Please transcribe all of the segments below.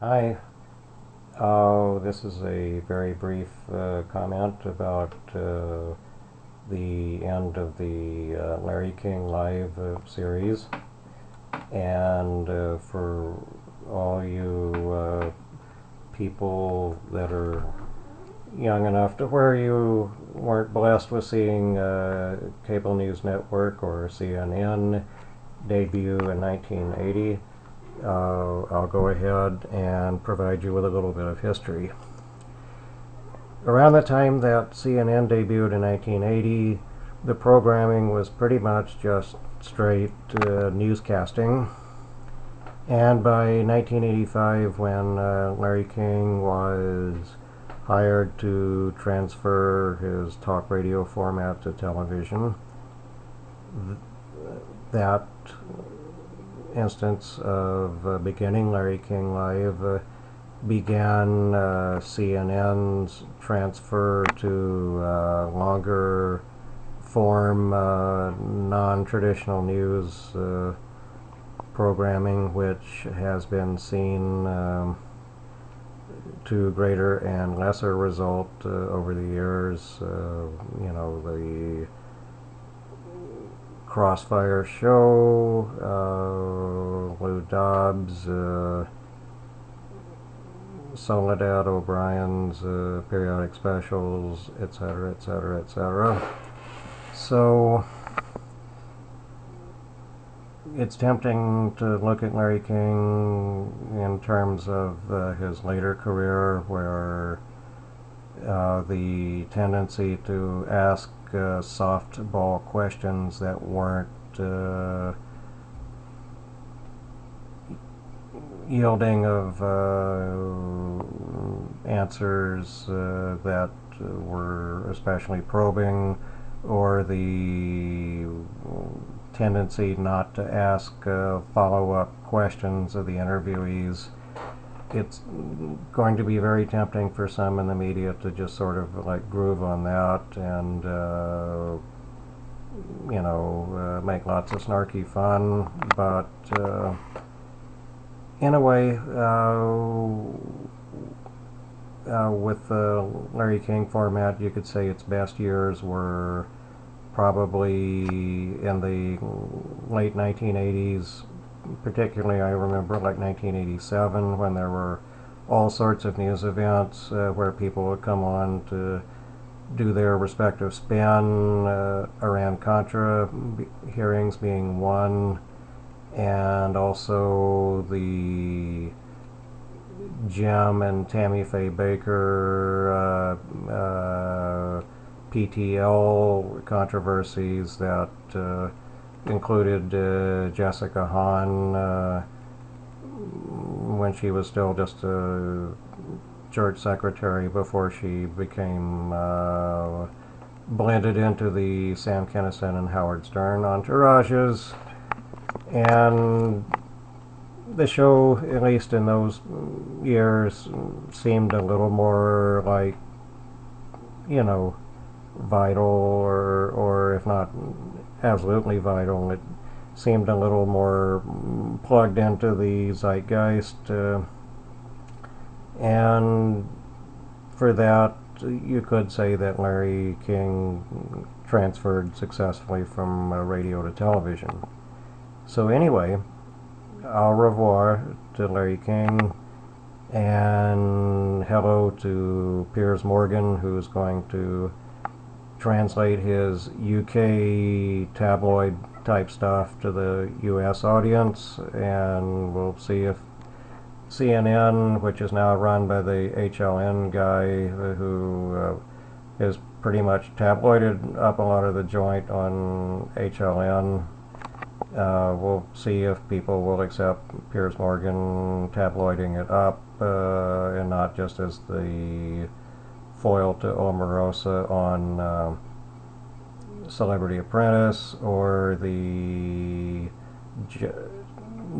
Hi. This is a very brief comment about the end of the Larry King Live series. And for all you people that are young enough to where you weren't blessed with seeing Cable News Network or CNN debut in 1980, I'll go ahead and provide you with a little bit of history. Around the time that CNN debuted in 1980, the programming was pretty much just straight newscasting. And by 1985, when Larry King was hired to transfer his talk radio format to television, that instance of beginning Larry King Live began CNN's transfer to longer form non-traditional news programming, which has been seen to greater and lesser result over the years. The Crossfire Show, Lou Dobbs, Soledad O'Brien's periodic specials, etc., etc., etc. So it's tempting to look at Larry King in terms of his later career, where the tendency to ask softball questions that weren't yielding of answers that were especially probing, or the tendency not to ask follow-up questions of the interviewees. It's going to be very tempting for some in the media to just sort of like groove on that and make lots of snarky fun, but in a way, with the Larry King format, you could say its best years were probably in the late 1980s. Particularly, I remember like 1987, when there were all sorts of news events where people would come on to do their respective spin. Iran-Contra hearings being one, and also the Jim and Tammy Faye Baker PTL controversies that included Jessica Hahn when she was still just a church secretary before she became blended into the Sam Kinison and Howard Stern entourages. And the show, at least in those years, seemed a little more like, vital, or if not absolutely vital, it seemed a little more plugged into the zeitgeist. And for that, you could say that Larry King transferred successfully from radio to television. So anyway, au revoir to Larry King, and hello to Piers Morgan, who's going to translate his UK tabloid type stuff to the US audience, and we'll see if CNN, which is now run by the HLN guy, who is pretty much tabloided up a lot of the joint on HLN, we'll see if people will accept Piers Morgan tabloiding it up, and not just as the foil to Omarosa on Celebrity Apprentice, or the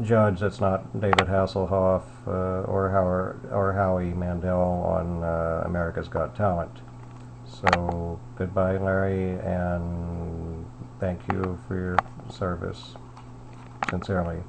judge that's not David Hasselhoff, or Howie Mandel on America's Got Talent. So goodbye, Larry, and thank you for your service. Sincerely.